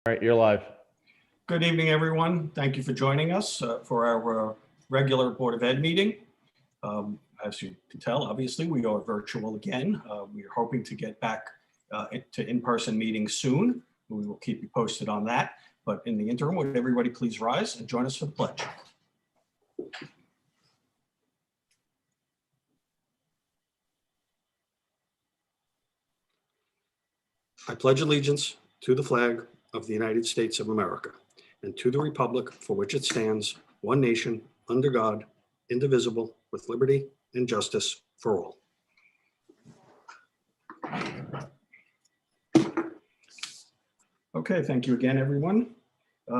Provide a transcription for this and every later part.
All right, you're live. Good evening, everyone. Thank you for joining us for our regular Board of Ed meeting. As you can tell, obviously, we are virtual again. We are hoping to get back to in-person meetings soon. We will keep you posted on that. But in the interim, would everybody please rise and join us for the pledge? I pledge allegiance to the flag of the United States of America and to the republic for which it stands, one nation, under God, indivisible, with liberty and justice for all. Okay, thank you again, everyone.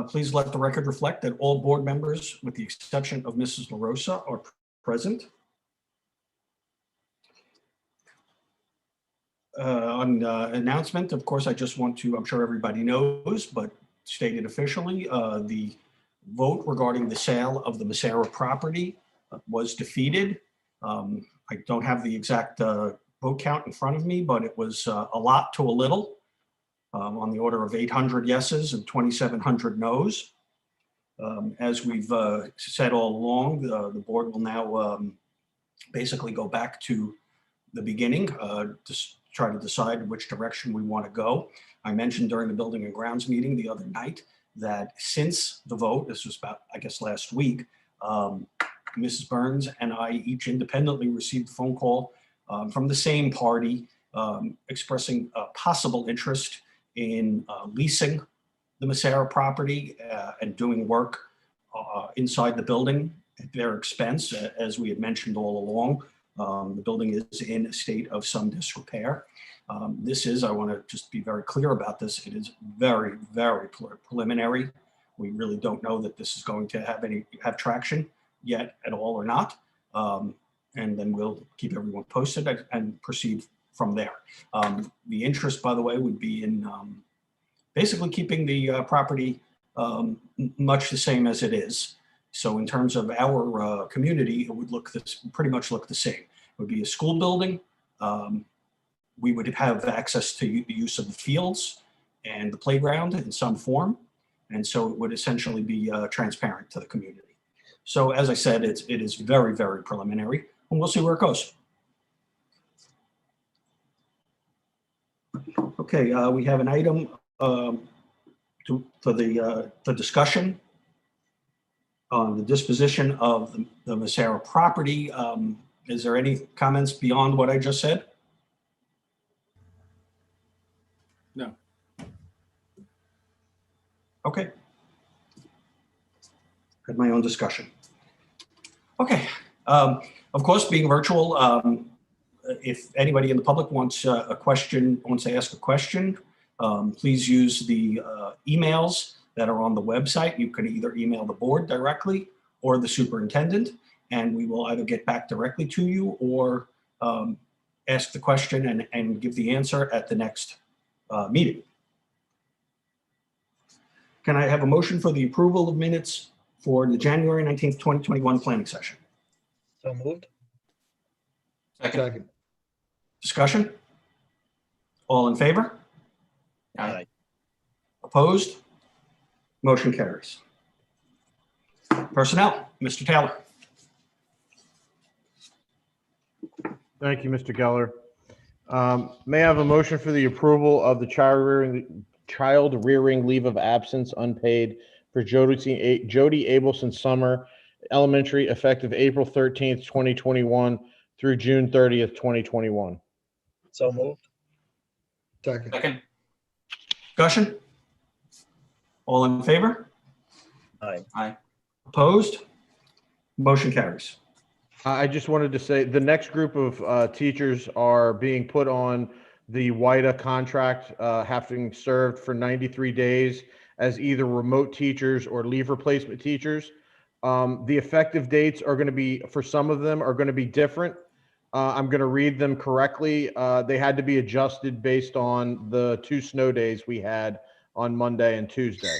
Please let the record reflect that all board members, with the exception of Mrs. LaRosa, are present. On announcement, of course, I just want to, I'm sure everybody knows, but stated officially, the vote regarding the sale of the Masaira property was defeated. I don't have the exact vote count in front of me, but it was a lot to a little, on the order of 800 yeses and 2,700 noes. As we've said all along, the board will now basically go back to the beginning to try to decide which direction we want to go. I mentioned during the Building and Grounds meeting the other night that since the vote, this was about, I guess, last week, Mrs. Burns and I each independently received a phone call from the same party expressing a possible interest in leasing the Masaira property and doing work inside the building at their expense. As we had mentioned all along, the building is in a state of some disrepair. This is, I want to just be very clear about this, it is very, very preliminary. We really don't know that this is going to have traction yet at all or not. And then we'll keep everyone posted and proceed from there. The interest, by the way, would be in basically keeping the property much the same as it is. So in terms of our community, it would pretty much look the same. It would be a school building. We would have access to the use of the fields and the playground in some form. And so it would essentially be transparent to the community. So as I said, it is very, very preliminary, and we'll see where it goes. Okay, we have an item for the discussion on the disposition of the Masaira property. Is there any comments beyond what I just said? No. Okay. Had my own discussion. Okay. Of course, being virtual, if anybody in the public wants to ask a question, please use the emails that are on the website. You can either email the board directly or the superintendent, and we will either get back directly to you or ask the question and give the answer at the next meeting. Can I have a motion for the approval of minutes for the January 19th, 2021 planning session? So moved. Second. Discussion? All in favor? Aye. Opposed? Motion carries. Personnel, Mr. Taylor. Thank you, Mr. Geller. May I have a motion for the approval of the child rearing leave of absence unpaid for Jody Abelson Summer Elementary, effective April 13th, 2021 through June 30th, 2021. So moved. Second. Discussion? All in favor? Aye. Opposed? Motion carries. I just wanted to say the next group of teachers are being put on the WIDA contract, having served for 93 days as either remote teachers or leave replacement teachers. The effective dates are going to be, for some of them, are going to be different. I'm going to read them correctly. They had to be adjusted based on the 2 snow days we had on Monday and Tuesday.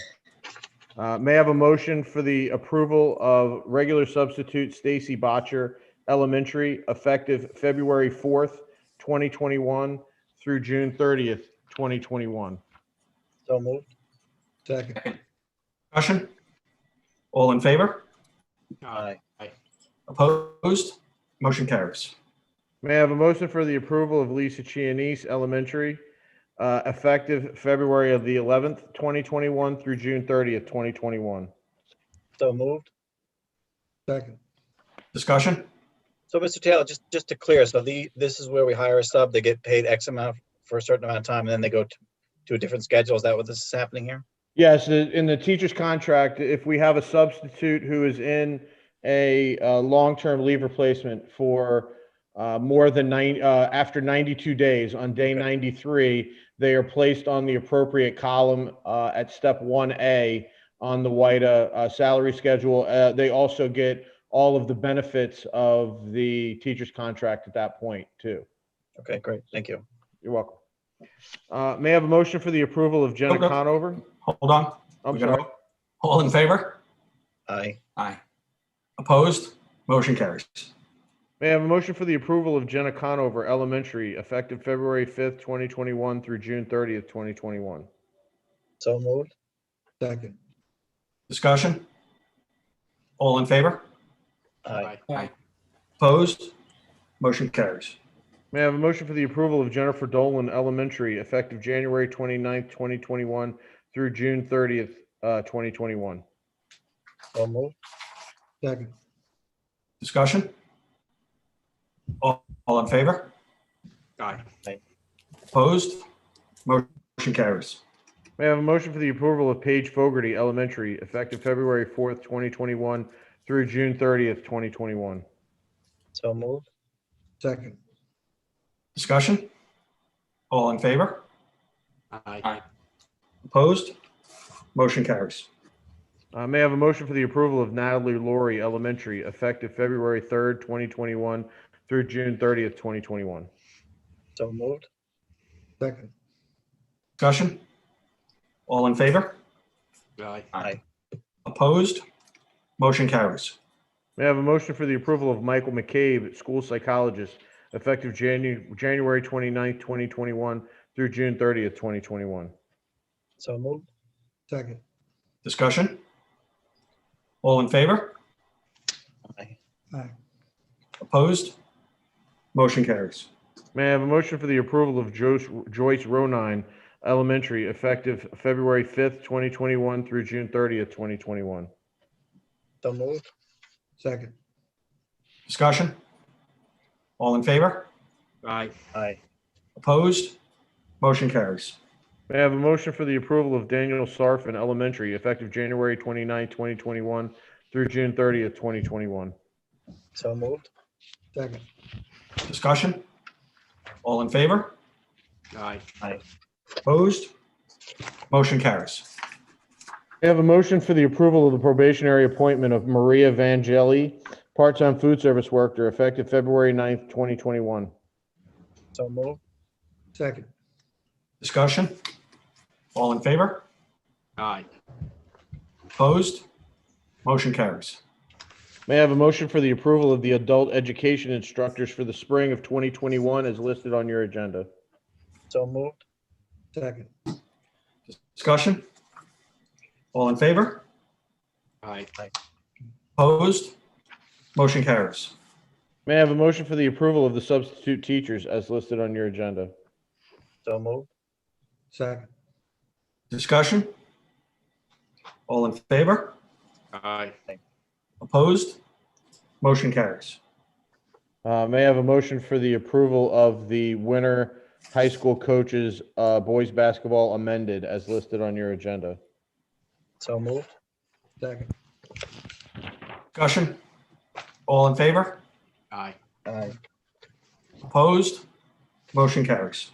May I have a motion for the approval of regular substitute Stacy Botcher Elementary, effective February 4th, 2021 through June 30th, 2021. So moved. Second. Discussion? All in favor? Aye. Opposed? Motion carries. May I have a motion for the approval of Lisa Chianese Elementary, effective February of the 11th, 2021 through June 30th, 2021? So moved. Second. Discussion? So, Mr. Taylor, just to clear, so this is where we hire a sub, they get paid X amount for a certain amount of time, and then they go to a different schedule. Is that what this is happening here? Yes, in the teacher's contract, if we have a substitute who is in a long-term leave replacement for more than after 92 days, on day 93, they are placed on the appropriate column at step 1A on the WIDA salary schedule. They also get all of the benefits of the teacher's contract at that point, too. Okay, great. Thank you. You're welcome. May I have a motion for the approval of Jenna Nope. Conover? Hold on. I'm We gotta sorry. vote. All in favor? Aye. Opposed? Motion carries. May I have a motion for the approval of Jenna Conover Elementary, effective February 5th, 2021 through June 30th, 2021? So moved. Second. Discussion? All in favor? Aye. Opposed? Motion carries. May I have a motion for the approval of Jennifer Dolan Elementary, effective January 29th, 2021 through June 30th, 2021? So moved. Second. Discussion? All in favor? Aye. Opposed? Motion carries. May I have a motion for the approval of Paige Fogarty Elementary, effective February 4th, 2021 through June 30th, 2021? So moved. Second. Discussion? All in favor? Aye. Opposed? Motion carries. May I have a motion for the approval of Natalie Laurie Elementary, effective February 3rd, 2021 through June 30th, 2021? So moved. Second. Discussion? All in favor? Aye. Opposed? Motion carries. May I have a motion for the approval of Michael McCabe, school psychologist, effective January 29th, 2021 through June 30th, 2021? So moved. Second. Discussion? All in favor? Aye. Aye. Opposed? Motion carries. May I have a motion for the approval of Joyce Ronine Elementary, effective February 5th, 2021 through June 30th, 2021? So moved. Second. Discussion? All in favor? Aye. Opposed? Motion carries. May I have a motion for the approval of Daniel Sarfin Elementary, effective January 29th, 2021 through June 30th, 2021? So moved. Second. Discussion? All in favor? Aye. Opposed? Motion carries. I have a motion for the approval of the probationary appointment of Maria Vangeli, part-time food service worker, effective February 9th, 2021. So moved. Second. Discussion? All in favor? Aye. Opposed? Motion carries. May I have a motion for the approval of the adult education instructors for the spring of 2021 as listed on your agenda? So moved. Second. Discussion? All in favor? Aye. Opposed? Motion carries. May I have a motion for the approval of the substitute teachers as listed on your agenda? So moved. Second. Discussion? All in favor? Aye. Opposed? Motion carries. May I have a motion for the approval of the winter high school coaches boys basketball amended as listed on your agenda? So moved. Second. Discussion? All in favor? Aye. Opposed? Motion carries.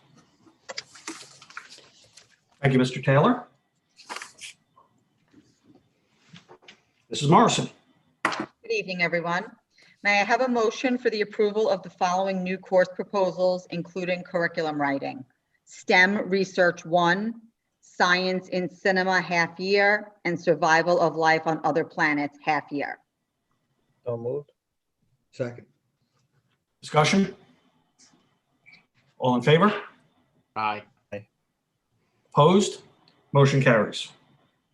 Thank you, Mr. Taylor. Mrs. Morrison. Good evening, everyone. May I have a motion for the approval of the following new course proposals, including curriculum writing? STEM Research 1, Science in Cinema half year, and Survival of Life on Other Planets half year. So moved. Second. Discussion? All in favor? Aye. Opposed? Motion carries.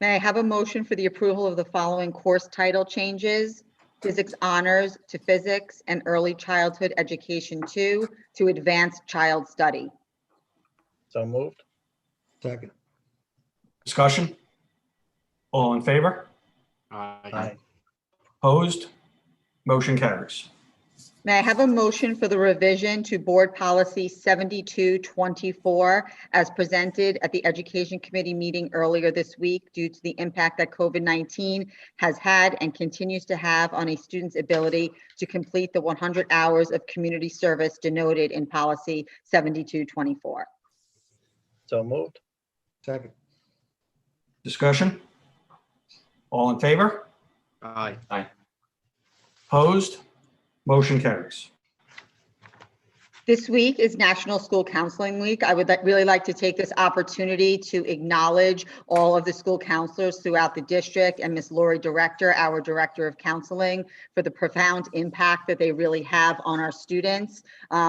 May I have a motion for the approval of the following course title changes? Physics Honors to Physics and Early Childhood Education 2 to Advanced Child Study. So moved. Second. Discussion? All in favor? Aye. Opposed? Motion carries. May I have a motion for the revision to Board Policy 7224 as presented at the Education Committee meeting earlier this week due to the impact that COVID-19 has had and continues to have on a student's ability to complete the 100 hours of community service denoted in Policy 7224. So moved. Second. Discussion? All in favor? Aye. Opposed? Motion carries. This week is National School Counseling Week. I would really like to take this opportunity to acknowledge all of the school counselors throughout the district and Ms. Lori Director, our Director of Counseling, for the profound impact that they really have on our students.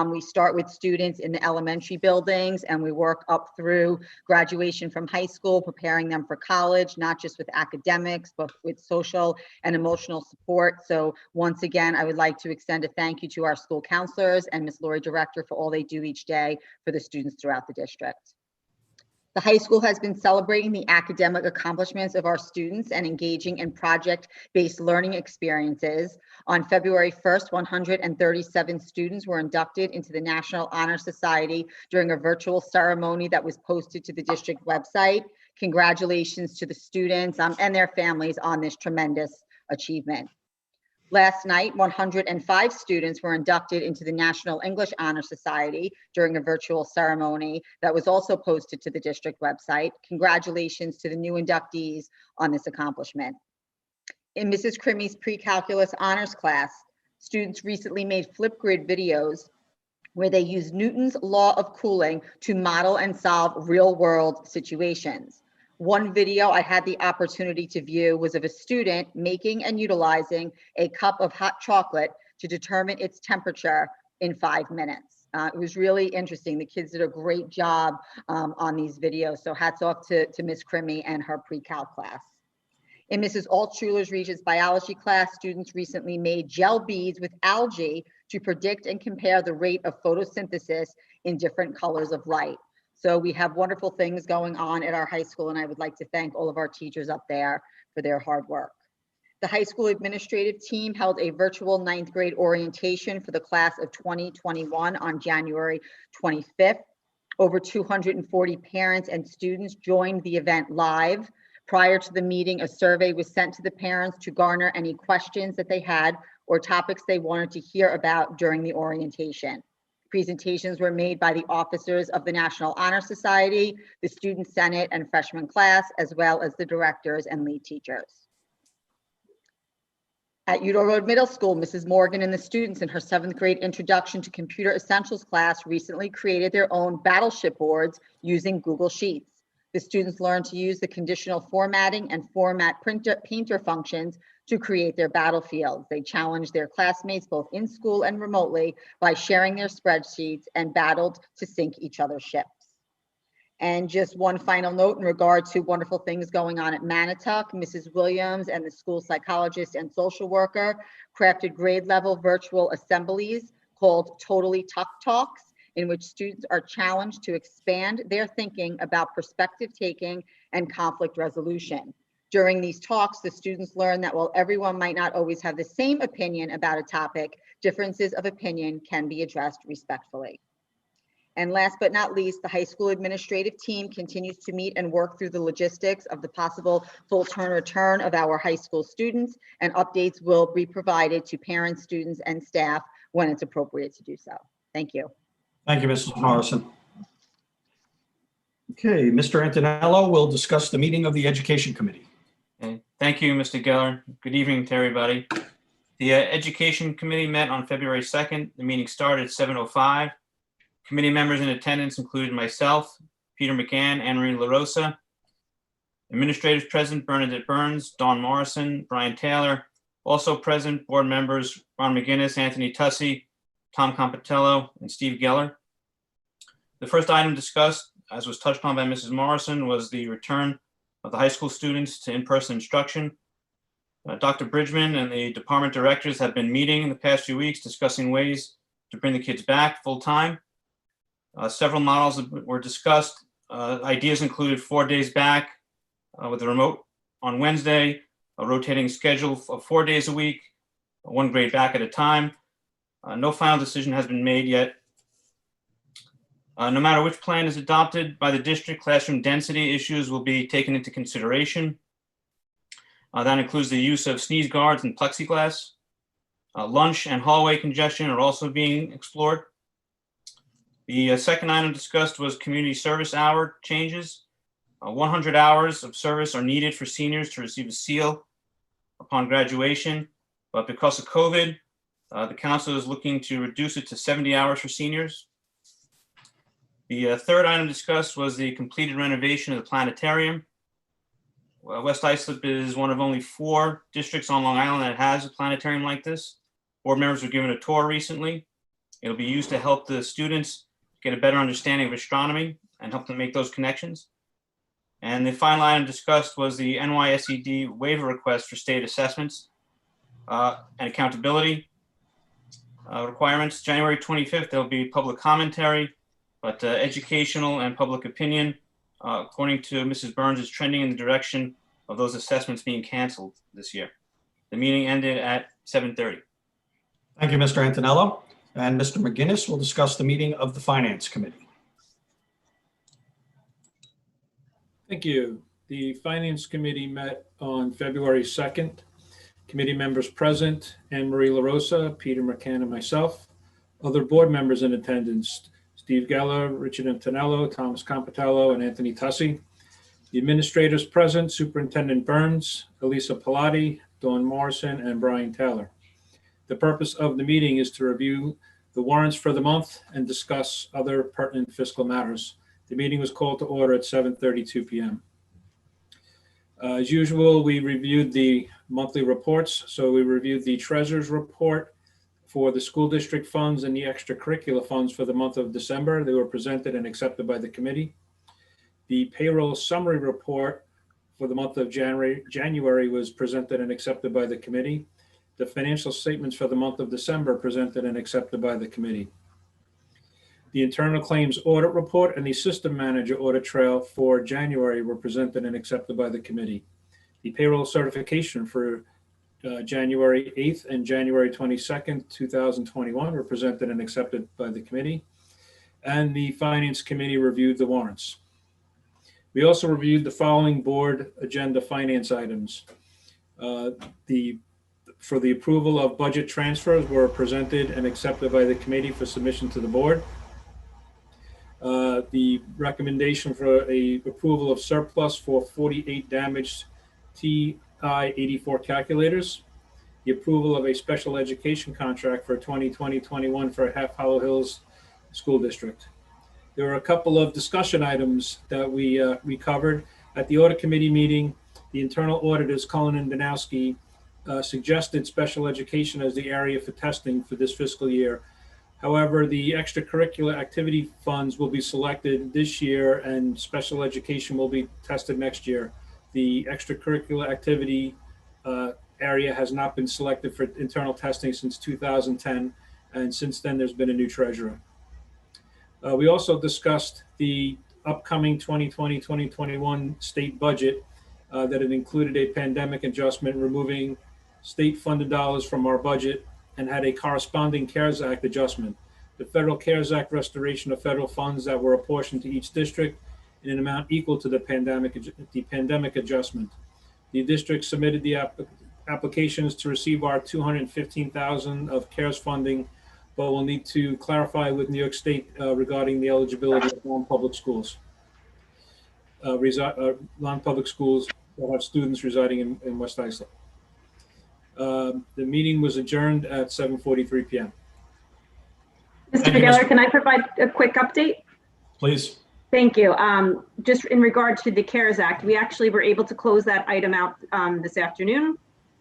We start with students in the elementary buildings and we work up through graduation from high school, preparing them for college, not just with academics, but with social and emotional support. So once again, I would like to extend a thank you to our school counselors and Ms. Lori Director for all they do each day for the students throughout the district. The high school has been celebrating the academic accomplishments of our students and engaging in project-based learning experiences. On February 1st, 137 students were inducted into the National Honor Society during a virtual ceremony that was posted to the district website. Congratulations to the students and their families on this tremendous achievement. Last night, 105 students were inducted into the National English Honor Society during a virtual ceremony that was also posted to the district website. Congratulations to the new inductees on this accomplishment. In Mrs. Crimmy's pre-calculus honors class, students recently made Flipgrid videos where they used Newton's law of cooling to model and solve real-world situations. One video I had the opportunity to view was of a student making and utilizing a cup of hot chocolate to determine its temperature in 5 minutes. It was really interesting. The kids did a great job on these videos. So hats off to Ms. Crimmy and her pre-cal class. In Mrs. Altschuler's Regents biology class, students recently made gel beads with algae to predict and compare the rate of photosynthesis in different colors of light. So we have wonderful things going on at our high school, and I would like to thank all of our teachers up there for their hard work. The high school administrative team held a virtual 9th grade orientation for the class of 2021 on January 25th. Over 240 parents and students joined the event live. Prior to the meeting, a survey was sent to the parents to garner any questions that they had or topics they wanted to hear about during the orientation. Presentations were made by the officers of the National Honor Society, the Student Senate and freshman class, as well as the directors and lead teachers. At Udall Road Middle School, Mrs. Morgan and the students in her 7th grade Introduction to Computer Essentials class recently created their own battleship boards using Google Sheets. The students learned to use the conditional formatting and format painter functions to create their battlefields. They challenged their classmates both in school and remotely by sharing their spreadsheets and battled to sink each other's ships. And just one final note in regard to wonderful things going on at Manitowoc, Mrs. Williams and the school psychologist and social worker crafted grade level virtual assemblies called Totally Tuck Talks, in which students are challenged to expand their thinking about perspective taking and conflict resolution. During these talks, the students learn that while everyone might not always have the same opinion about a topic, differences of opinion can be addressed respectfully. And last but not least, the high school administrative team continues to meet and work through the logistics of the possible full-term return of our high school students, and updates will be provided to parents, students, and staff when it's appropriate to do so. Thank you. Thank you, Mrs. Morrison. Okay, Mr. Antonello will discuss the meeting of the Education Committee. Okay. Thank you, Mr. Geller. Good evening to everybody. The Education Committee met on February 2nd. The meeting started at 7:05. Committee members in attendance included myself, Peter McCann, Anne Marie LaRosa. Administrators present, Bernadette Burns, Dawn Morrison, Brian Taylor. Also present, board members Ron McGinnis, Anthony Tussey, Tom Compitello, and Steve Geller. The first item discussed, as was touched on by Mrs. Morrison, was the return of the high school students to in-person instruction. Dr. Bridgman and the department directors have been meeting in the past few weeks discussing ways to bring the kids back full-time. Several models were discussed. Ideas included 4 days back with a remote on Wednesday, a rotating schedule of 4 days a week, 1 grade back at a time. No final decision has been made yet. No matter which plan is adopted by the district, classroom density issues will be taken into consideration. That includes the use of sneeze guards and plexiglass. Lunch and hallway congestion are also being explored. The second item discussed was community service hour changes. 100 hours of service are needed for seniors to receive a seal upon graduation, but because of COVID, the council is looking to reduce it to 70 hours for seniors. The third item discussed was the completed renovation of the Planetarium. West Islip is one of only 4 districts on Long Island that has a planetarium like this. Board members were given a tour recently. It'll be used to help the students get a better understanding of astronomy and help them make those connections. And the final item discussed was the NYSED waiver request for state assessments and accountability requirements. January 25th, there'll be public commentary, but educational and public opinion, according to Mrs. Burns, is trending in the direction of those assessments being canceled this year. The meeting ended at 7:30. Thank you, Mr. Antonello. And Mr. McGinnis will discuss the meeting of the Finance Committee. Thank you. The Finance Committee met on February 2nd. Committee members present: Anne Marie LaRosa, Peter McCann, and myself. Other board members in attendance: Steve Geller, Richard Antonello, Thomas Compitello, and Anthony Tussi. The administrators present: Superintendent Burns, Elisa Pilati, Dawn Morrison, and Brian Taylor. The purpose of the meeting is to review the warrants for the month and discuss other pertinent fiscal matters. The meeting was called to order at 7:32 p.m. As usual, we reviewed the monthly reports. So we reviewed the treasurer's report for the school district funds and the extracurricular funds for the month of December. They were presented and accepted by the committee. The payroll summary report for the month of January was presented and accepted by the committee. The financial statements for the month of December presented and accepted by the committee. The internal claims audit report and the system manager audit trail for January were presented and accepted by the committee. The payroll certification for January 8th and January 22nd, 2021 were presented and accepted by the committee. And the Finance Committee reviewed the warrants. We also reviewed the following board agenda finance items. For the approval of budget transfers were presented and accepted by the committee for submission to the board. The recommendation for a approval of surplus for 48 damaged TI-84 calculators. The approval of a special education contract for 2020-21 for Half Hollow Hills School District. There were a couple of discussion items that we covered at the audit committee meeting. The internal auditors, Cullen and Danowski, suggested special education as the area for testing for this fiscal year. However, the extracurricular activity funds will be selected this year and special education will be tested next year. The extracurricular activity area has not been selected for internal testing since 2010, and since then there's been a new treasurer. We also discussed the upcoming 2020-2021 state budget that had included a pandemic adjustment, removing state funded dollars from our budget, and had a corresponding CARES Act adjustment. The Federal CARES Act restoration of federal funds that were apportioned to each district in an amount equal to the pandemic adjustment. The district submitted the applications to receive our $215,000 of CARES funding, but will need to clarify with New York State regarding the eligibility of non-public schools. Non-public schools that have students residing in West Islip. The meeting was adjourned at 7:43 p.m. Mr. Geller, can I provide a quick update? Please. Thank you. Just in regard to the CARES Act, we actually were able to close that item out this afternoon.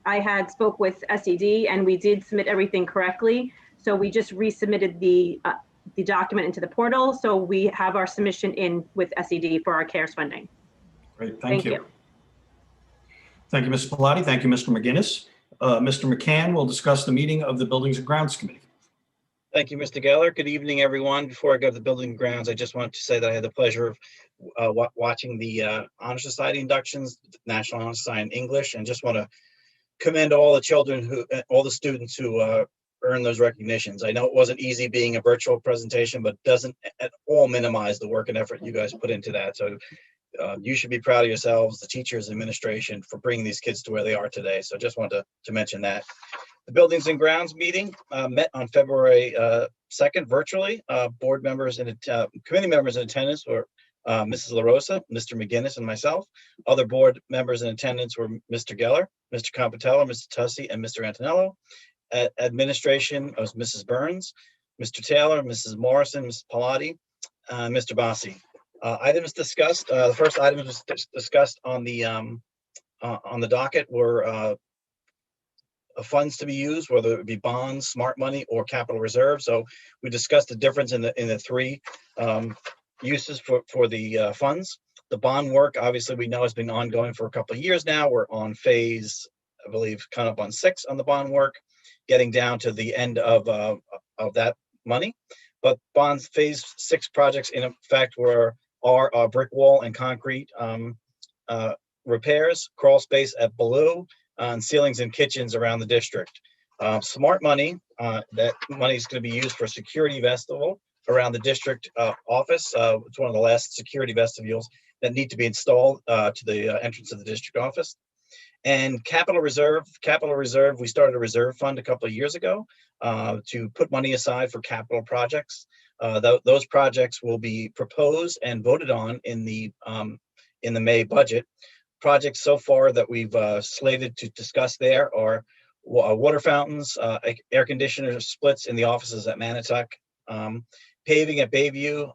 I had spoke with SED and we did submit everything correctly. So we just resubmitted the document into the portal. So we have our submission in with SED for our CARES funding. Great, thank you. Thank you, Mr. Pilati. Thank you, Mr. McGinnis. Mr. McCann will discuss the meeting of the Buildings and Grounds Committee. Thank you, Mr. Geller. Good evening, everyone. Before I go to the building and grounds, I just want to say that I had the pleasure of watching the Honor Society inductions, National Honor Society in English, and just want to commend all the children all the students who earned those recognitions. I know it wasn't easy being a virtual presentation, but doesn't at all minimize the work and effort you guys put into that. So you should be proud of yourselves, the teachers, administration, for bringing these kids to where they are today. So just wanted to mention that. The Buildings and Grounds meeting met on February 2nd virtually. Board members and committee members in attendance were Mrs. LaRosa, Mr. McGinnis, and myself. Other board members in attendance were Mr. Geller, Mr. Compatello, Mr. Tussey, and Mr. Antonello. Administration was Mrs. Burns, Mr. Taylor, Mrs. Morrison, Mrs. Pilati, Mr. Bassi. Items discussed. The first item was discussed on the docket were funds to be used, whether it be bonds, smart money, or capital reserve. So we discussed the difference in the three uses for the funds. The bond work, obviously, we know has been ongoing for a couple of years now. We're on phase, I believe, kind of on 6 on the bond work, getting down to the end of that money. But bonds phase 6 projects, in effect, are brick wall and concrete repairs, crawl space at Baloo, and ceilings and kitchens around the district. Smart money, that money is going to be used for security vestibule around the district office. It's one of the last security vestibules that need to be installed to the entrance of the district office. And capital reserve, we started a reserve fund a couple of years ago to put money aside for capital projects. Those projects will be proposed and voted on in the May budget. Projects so far that we've slated to discuss there are water fountains, air conditioner splits in the offices at Manatuck, paving at Bayview,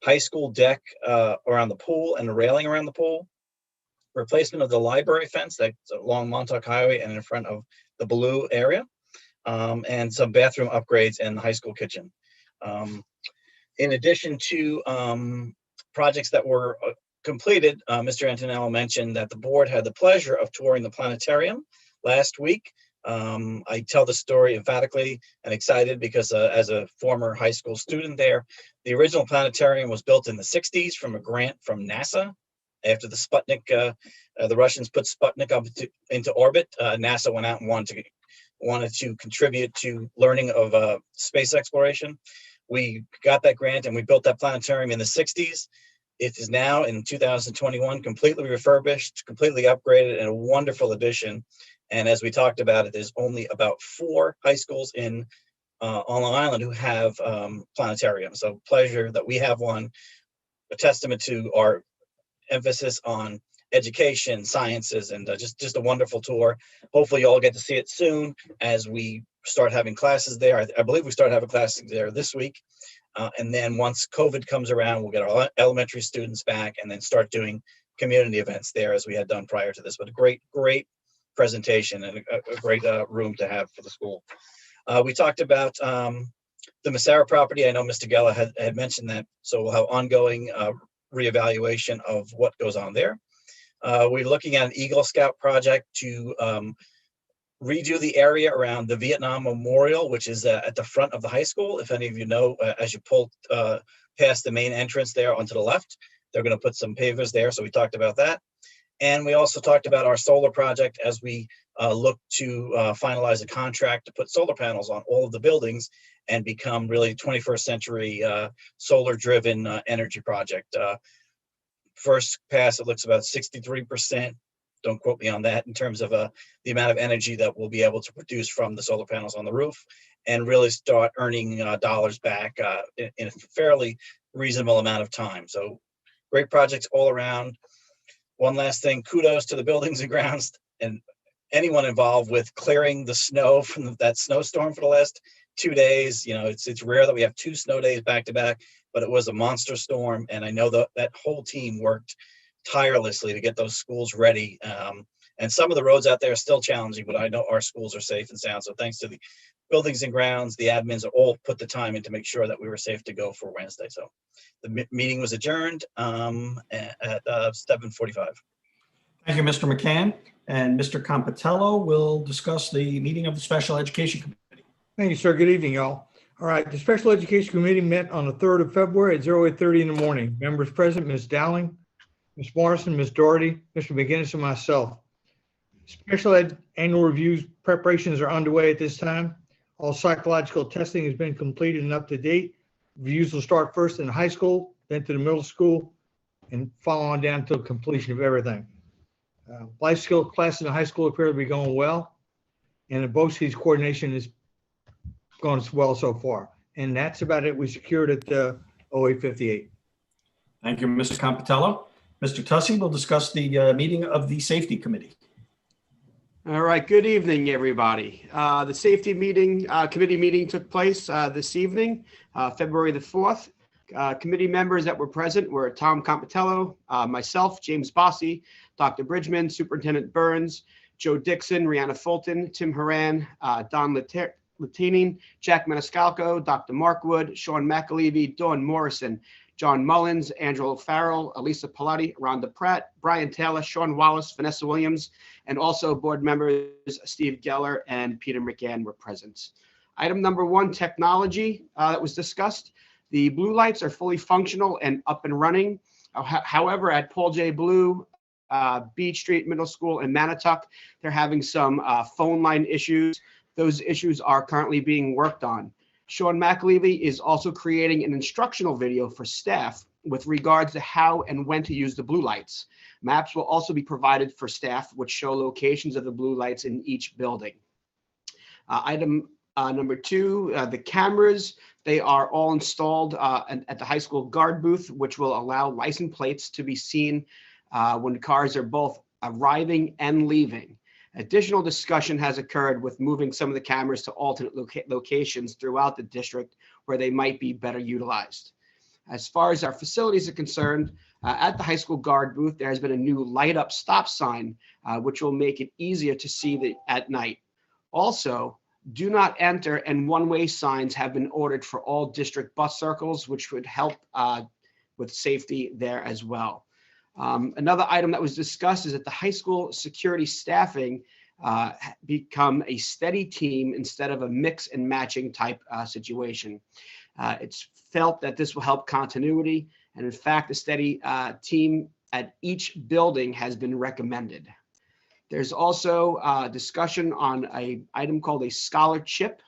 high school deck around the pool and the railing around the pool, replacement of the library fence that's along Montauk Highway and in front of the Baloo area, and some bathroom upgrades in the high school kitchen. In addition to projects that were completed, Mr. Antonello mentioned that the board had the pleasure of touring the Planetarium last week. I tell the story emphatically and excited because as a former high school student there, the original planetarium was built in the 60s from a grant from NASA. After the Sputnik, the Russians put Sputnik up into orbit, NASA went out and wanted to contribute to learning of space exploration. We got that grant and we built that planetarium in the 60s. It is now in 2021 completely refurbished, completely upgraded, and a wonderful addition. And as we talked about it, there's only about 4 high schools on Long Island who have planetariums. So pleasure that we have one, a testament to our emphasis on education, sciences, and just a wonderful tour. Hopefully you all get to see it soon as we start having classes there. I believe we start having classes there this week. And then once COVID comes around, we'll get our elementary students back and then start doing community events there as we had done prior to this. But a great presentation and a great room to have for the school. We talked about the Masaira property. I know Mr. Geller had mentioned that. So we'll have ongoing reevaluation of what goes on there. We're looking at an Eagle Scout project to redo the area around the Vietnam Memorial, which is at the front of the high school. If any of you know, as you pull past the main entrance there onto the left, they're going to put some pavers there. So we talked about that. And we also talked about our solar project as we look to finalize a contract to put solar panels on all of the buildings and become really 21st century solar-driven energy project. First pass, it looks about 63%. Don't quote me on that in terms of the amount of energy that we'll be able to produce from the solar panels on the roof and really start earning dollars back in a fairly reasonable amount of time. So great projects all around. One last thing, kudos to the Buildings and Grounds and anyone involved with clearing the snow from that snowstorm for the last 2 days. You know, it's rare that we have 2 snow days back to back, but it was a monster storm. And I know that whole team worked tirelessly to get those schools ready. And some of the roads out there are still challenging, but I know our schools are safe and sound. So thanks to the Buildings and Grounds, the admins all put the time in to make sure that we were safe to go for Wednesday. So the meeting was adjourned at 7:45. Thank you, Mr. McCann. And Mr. Compatello will discuss the meeting of the Special Education Committee. Thank you, sir. Good evening, y'all. All right, the Special Education Committee met on the 3rd of February at 08:30 in the morning. Members present, Ms. Dowling, Ms. Morrison, Ms. Doherty, Mr. McGinnis, and myself. Special Ed annual reviews preparations are underway at this time. All psychological testing has been completed and up to date. Reviews will start first in high school, then to the middle school, and follow on down to completion of everything. Life skill class in the high school appear to be going well, and the BOCES coordination is going well so far. And that's about it. We secured at 0858. Thank you, Mr. Compatello. Mr. Tussey will discuss the meeting of the Safety Committee. All right, good evening, everybody. The safety meeting, committee meeting took place this evening, February the 4th. Committee members that were present were Tom Compatello, myself, James Bossi, Dr. Bridgman, Superintendent Burns, Joe Dixon, Rihanna Fulton, Tim Horan, Don Latinin, Jack Maniscalco, Dr. Mark Wood, Sean McAlevey, Dawn Morrison, John Mullins, Angelo Farrell, Elisa Pilati, Rhonda Pratt, Brian Taylor, Sean Wallace, Vanessa Williams, and also board members Steve Geller and Peter McGann were present. Item number 1, technology that was discussed. The blue lights are fully functional and up and running. However, at Paul J. Blue, Beach Street Middle School, and Manatuck, they're having some phone line issues. Those issues are currently being worked on. Sean McAlevey is also creating an instructional video for staff with regards to how and when to use the blue lights. Maps will also be provided for staff which show locations of the blue lights in each building. Item number 2, the cameras, they are all installed at the high school guard booth, which will allow license plates to be seen when cars are both arriving and leaving. Additional discussion has occurred with moving some of the cameras to alternate locations throughout the district where they might be better utilized. As far as our facilities are concerned, at the high school guard booth, there has been a new light up stop sign, which will make it easier to see at night. Also, do not enter and one-way signs have been ordered for all district bus circles, which would help with safety there as well. Another item that was discussed is that the high school security staffing become a steady team instead of a mix and matching type situation. It's felt that this will help continuity, and in fact, a steady team at each building has been recommended. There's also discussion on an item called a scholar chip,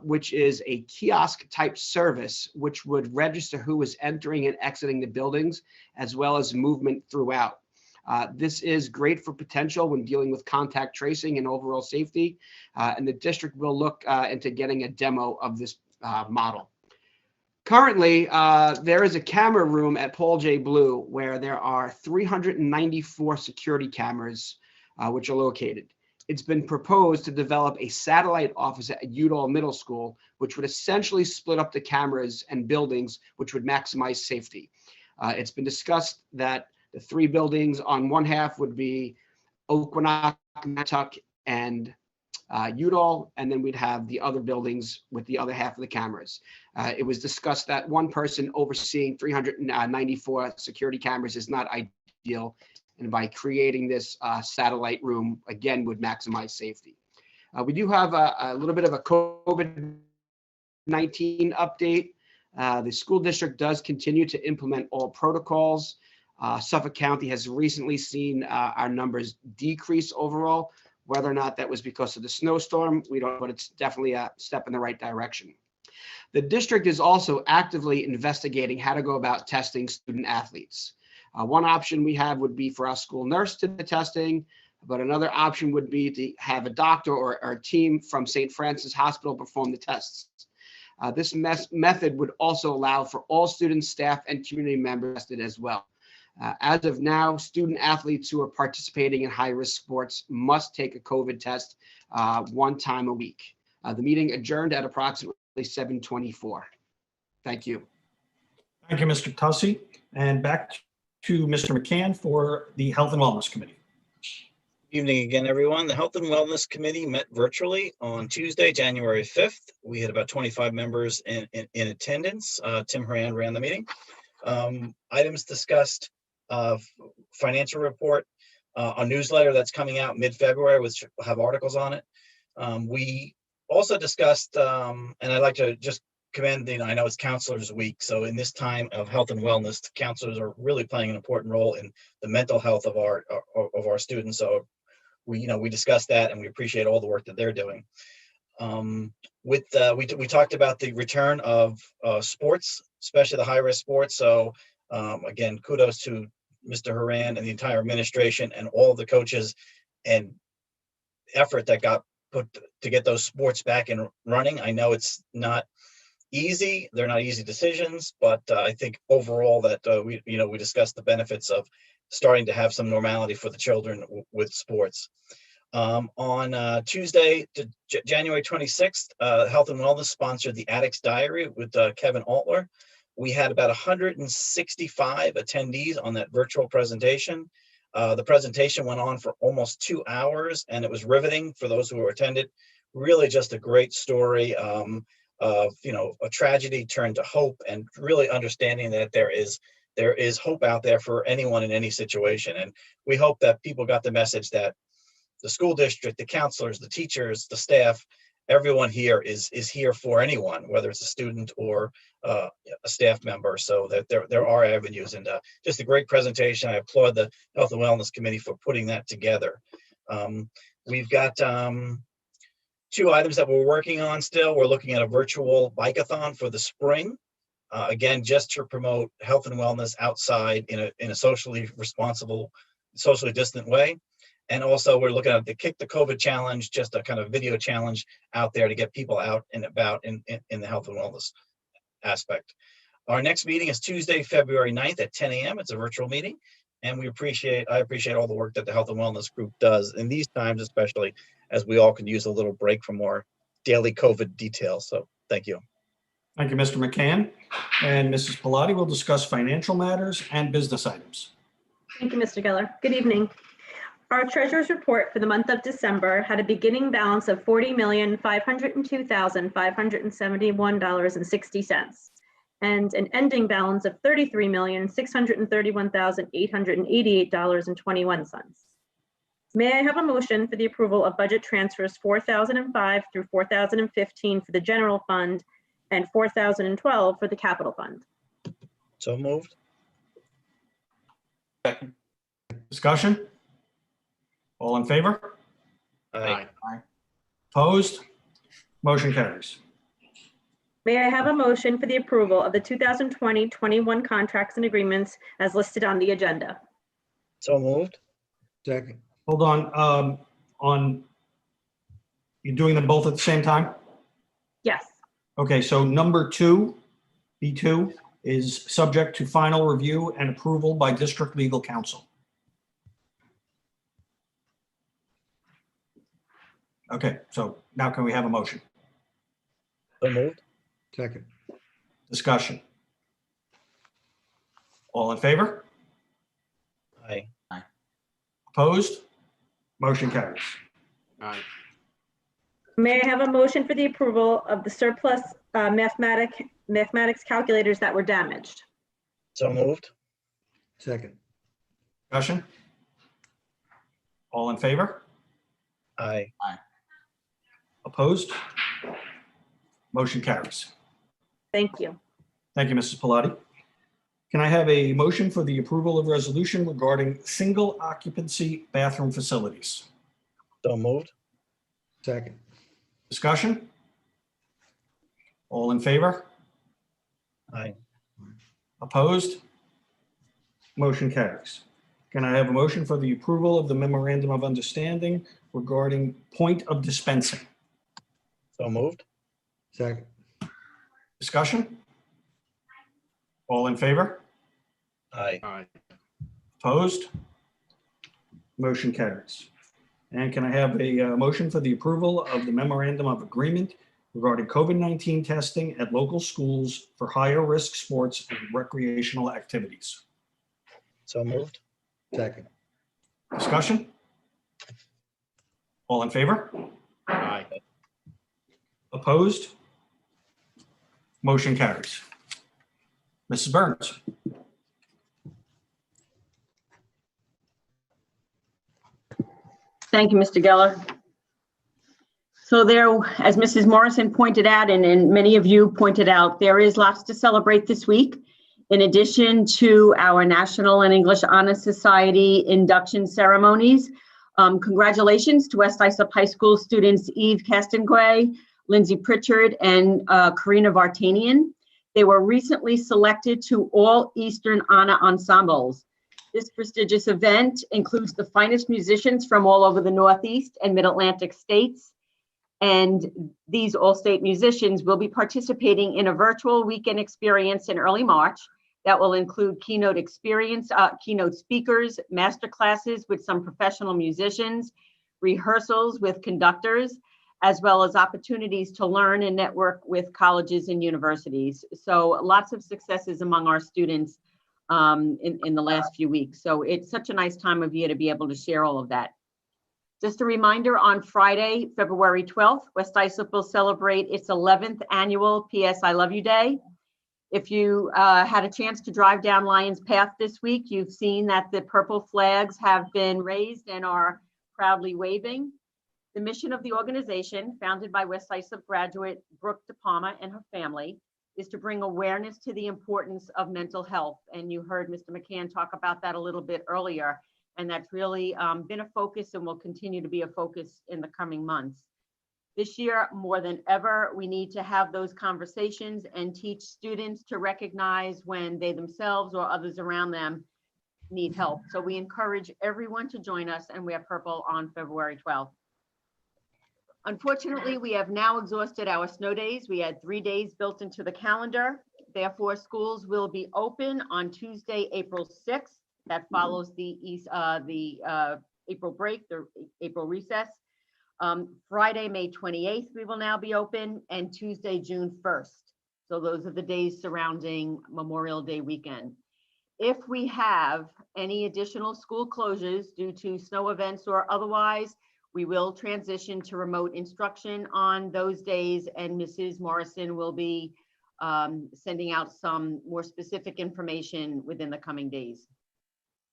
which is a kiosk type service, which would register who is entering and exiting the buildings, as well as movement throughout. This is great for potential when dealing with contact tracing and overall safety, and the district will look into getting a demo of this model. Currently, there is a camera room at Paul J. Blue where there are 394 security cameras which are located. It's been proposed to develop a satellite office at Udall Middle School, which would essentially split up the cameras and buildings, which would maximize safety. It's been discussed that the 3 buildings on one half would be Oquanack, Manatuck, and Udall, and then we'd have the other buildings with the other half of the cameras. It was discussed that one person overseeing 394 security cameras is not ideal, and by creating this satellite room, again, would maximize safety. We do have a little bit of a COVID-19 update. The school district does continue to implement all protocols. Suffolk County has recently seen our numbers decrease overall. Whether or not that was because of the snowstorm, we don't know, but it's definitely a step in the right direction. The district is also actively investigating how to go about testing student athletes. One option we have would be for our school nurse to do the testing, but another option would be to have a doctor or a team from St. Francis Hospital perform the tests. This method would also allow for all students, staff, and community members tested as well. As of now, student athletes who are participating in high-risk sports must take a COVID test 1 time a week. The meeting adjourned at approximately 7:24. Thank you. Thank you, Mr. Tussey. And back to Mr. McCann for the Health and Wellness Committee. Evening again, everyone. The Health and Wellness Committee met virtually on Tuesday, January 5th. We had about 25 members in attendance. Tim Horan ran the meeting. Items discussed, financial report, a newsletter that's coming out mid-February, which will have articles on it. We also discussed, and I'd like to just commend, I know it's Counselors Week, so in this time of health and wellness, counselors are really playing an important role in the mental health of our students. So we discussed that, and we appreciate all the work that they're doing. We talked about the return of sports, especially the high-risk sports. So again, kudos to Mr. Haran and the entire administration and all of the coaches and effort that got put to get those sports back and running. I know it's not easy. They're not easy decisions, but I think overall that we discussed the benefits of starting to have some normality for the children with sports. On Tuesday, January 26th, Health and Wellness sponsored the Addict's Diary with Kevin Altler. We had about 165 attendees on that virtual presentation. The presentation went on for almost 2 hours, and it was riveting for those who attended. Really just a great story of a tragedy turned to hope, and really understanding that there is hope out there for anyone in any situation. And we hope that people got the message that the school district, the counselors, the teachers, the staff, everyone here is here for anyone, whether it's a student or a staff member, so that there are avenues. And just a great presentation. I applaud the Health and Wellness Committee for putting that together. We've got 2 items that we're working on still. We're looking at a virtual bike-a-thon for the spring. Again, just to promote health and wellness outside in a socially responsible, socially distant way. And also we're looking at the Kick the COVID challenge, just a kind of video challenge out there to get people out and about in the health and wellness aspect. Our next meeting is Tuesday, February 9th at 10 a.m. It's a virtual meeting. And I appreciate all the work that the Health and Wellness Group does in these times, especially as we all could use a little break from our daily COVID details. So thank you. Thank you, Mr. McCann. And Mrs. Pilati will discuss financial matters and business items. Thank you, Mr. Geller. Good evening. Our treasurer's report for the month of December had a beginning balance of $40,502,571.60 and an ending balance of $33,631,888.21. May I have a motion for the approval of budget transfers 4005 through 4015 for the general fund and 4012 for the capital fund? So moved. Second. Discussion? All in favor? Aye. Opposed? Motion carries. May I have a motion for the approval of the 2020-21 contracts and agreements as listed on the agenda? So moved. Second. Hold on. You're doing them both at the same time? Yes. Okay, so number 2, B2, is subject to final review and approval by district legal counsel. Okay, so now can we have a motion? So moved. Second. Discussion. All in favor? Aye. Opposed? Motion carries. Aye. May I have a motion for the approval of the surplus mathematics calculators that were damaged? So moved. Second. Discussion. All in favor? Aye. Opposed? Motion carries. Thank you. Thank you, Mrs. Pilati. Can I have a motion for the approval of resolution regarding single occupancy bathroom facilities? So moved. Second. Discussion? All in favor? Aye. Opposed? Motion carries. Can I have a motion for the approval of the memorandum of understanding regarding point of dispensing? So moved. Second. Discussion? All in favor? Aye. Aye. Opposed? Motion carries. And can I have a motion for the approval of the memorandum of agreement regarding COVID-19 testing at local schools for higher risk sports and recreational activities? So moved. Second. Discussion? All in favor? Aye. Opposed? Motion carries. Mrs. Burns. Thank you, Mr. Geller. So there, as Mrs. Morrison pointed out, and many of you pointed out, there is lots to celebrate this week. In addition to our National and English Honor Society induction ceremonies, congratulations to West Islip High School students Eve Castanquay, Lindsay Pritchard, and Karina Vartanian. They were recently selected to all Eastern Honor Ensembles. This prestigious event includes the finest musicians from all over the Northeast and Mid-Atlantic states. And these all-state musicians will be participating in a virtual weekend experience in early March that will include keynote speakers, master classes with some professional musicians, rehearsals with conductors, as well as opportunities to learn and network with colleges and universities. So lots of successes among our students in the last few weeks. So it's such a nice time of year to be able to share all of that. Just a reminder, on Friday, February 12th, West Islip will celebrate its 11th annual PS I Love You Day. If you had a chance to drive down Lions Path this week, you've seen that the purple flags have been raised and are proudly waving. The mission of the organization, founded by West Islip graduate Brooke DePalma and her family, is to bring awareness to the importance of mental health. And you heard Mr. McCann talk about that a little bit earlier. And that's really been a focus and will continue to be a focus in the coming months. This year, more than ever, we need to have those conversations and teach students to recognize when they themselves or others around them need help. So we encourage everyone to join us and wear purple on February 12th. Unfortunately, we have now exhausted our snow days. We had 3 days built into the calendar. Therefore, schools will be open on Tuesday, April 6th. That follows the April break, the April recess. Friday, May 28th, we will now be open, and Tuesday, June 1st. So those are the days surrounding Memorial Day weekend. If we have any additional school closures due to snow events or otherwise, we will transition to remote instruction on those days, and Mrs. Morrison will be sending out some more specific information within the coming days.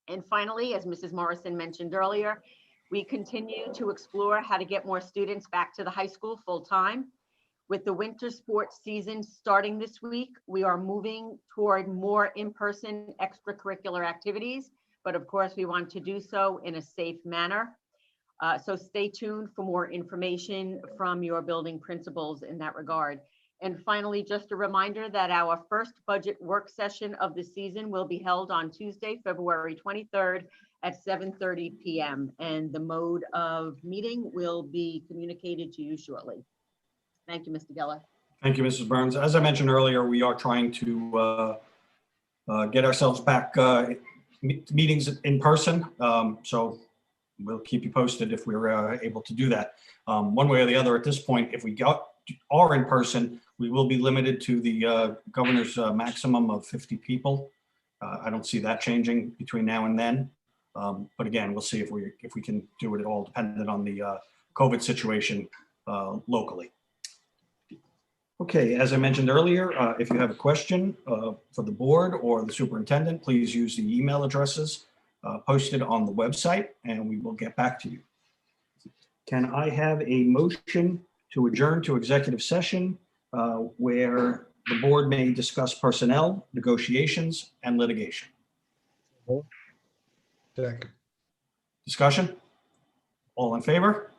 And finally, as Mrs. Morrison mentioned earlier, we continue to explore how to get more students back to the high school full time. With the winter sports season starting this week, we are moving toward more in-person extracurricular activities, but of course we want to do so in a safe manner. So stay tuned for more information from your building principals in that regard. And finally, just a reminder that our first budget work session of the season will be held on Tuesday, February 23rd at 7:30 p.m. And the mode of meeting will be communicated to you shortly. Thank you, Mr. Geller. Thank you, Mrs. Burns. As I mentioned earlier, we are trying to get ourselves back meetings in person. So we'll keep you posted if we're able to do that. One way or the other at this point, if we are in person, we will be limited to the governor's maximum of 50 people. I don't see that changing between now and then. But again, we'll see if we can do it at all, dependent on the COVID situation locally. Okay, as I mentioned earlier, if you have a question for the board or the superintendent, please use the email addresses posted on the website and we will get back to you. Can I have a motion to adjourn to executive session where the board may discuss personnel, negotiations, and litigation? Second. Discussion? All in favor?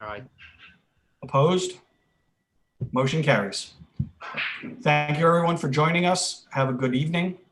Aye. Opposed? Motion carries. Thank you, everyone, for joining us. Have a good evening.